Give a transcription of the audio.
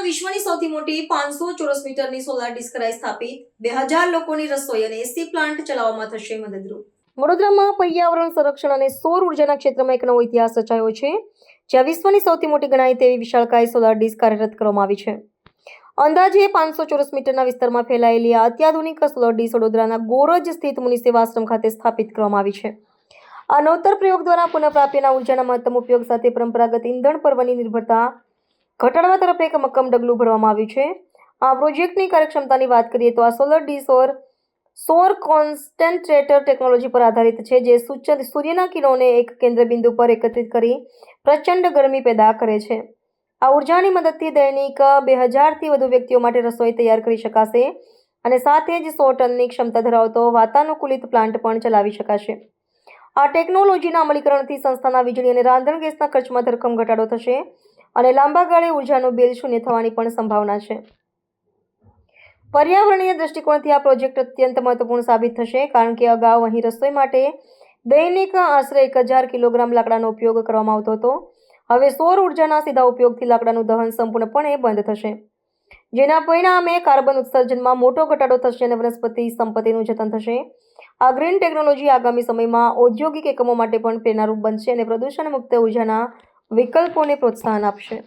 વિશ્વની સૌથી મોટી 500 ચોરસ મીટરની સોલાર ડિસ્ક સ્થાપિત 2000 લોકોની રસોઈ અને એસી પ્લાન્ટ ચલાવવામાં થશે મદદરૂપ। વડોદરામાં પર્યાવરણ સંરક્ષણ અને સૌર ઉર્જાના ક્ષેત્રમાં એક નવો ઇતિહાસ રચાયો છે, જ્યાં વિશ્વની સૌથી મોટી ગણાય તેવી વિશાળકાય સોલાર ડિસ્ક કાર્યરત કરવામાં આવી છે। અંદાજે 500 ચોરસ મીટરના વિસ્તારમાં ફેલાયેલી આ અત્યાધુનિક સોલાર ડિસ્ક વડોદરાના ગોરજ સ્થિત મુનિ સેવા આશ્રમ ખાતે સ્થાપિત કરવામાં આવી છે। આ નવતર પ્રયોગ દ્વારા પુનઃપ્રાપ્યના ઉર્જાના મહત્તમ ઉપયોગ સાથે પરંપરાગત ઇંધણ પર બની નિર્ભરતા ઘટાડવા તરફ એક મક્કમ ડગલું ભરવામાં આવ્યું છે। આ પ્રોજેક્ટની કાર્યક્ષમતાની વાત કરીએ તો આ સોલર ડિસ્ક સૌર કોન્સન્ટ્રેટર ટેકનોલોજી પર આધારિત છે, જે સૂર્યના કિરણોને એક કેન્દ્રબિંદુ પર એકત્રિત કરી પ્રચંડ ગરમી પેદા કરે છે। આ ઉર્જાની મદદથી દૈનિક 2000થી વધુ વ્યક્તિઓ માટે રસોઈ તૈયાર કરી શકાશે અને સાથે જ 100 ટનની ક્ષમતા ધરાવતો વાતાનુકૂલિત પ્લાન્ટ પણ ચલાવી શકાશે। આ ટેકનોલોજીના અમલીકરણથી સંસ્થાના વીજળી અને રાંધણ ગેસના ખર્ચમાં ધરખમ ઘટાડો થશે અને લાંબા ગાળે ઉર્જાનું બિલ શૂન્ય થવાની પણ સંભાવના છે। પર્યાવરણીય દૃષ્ટિકોણથી આ પ્રોજેક્ટ અત્યંત મહત્વપૂર્ણ સાબિત થશે, કારણ કે અગાઉ અહીં રસોઈ માટે દૈનિક આશરે 1000 કિલોગ્રામ લાકડાનો ઉપયોગ કરવામાં આવતો હતો। હવે સૌર ઉર્જાના સીધા ઉપયોગથી લાકડાનું દહન સંપૂર્ણપણે બંધ થશે, જેના પરિણામે કાર્બન ઉત્સર્જનમાં મોટો ઘટાડો થશે અને વનસ્પતિ સંપત્તિનું જતન થશે। આ ગ્રીન ટેકનોલોજી આગામી સમયમાં ઔદ્યોગિક એકમો માટે પણ પ્રેરણારૂપ બનશે અને પ્રદૂષણ મુક્ત ઉર્જાના વિકલ્પોને પ્રોત્સાહન આપશે।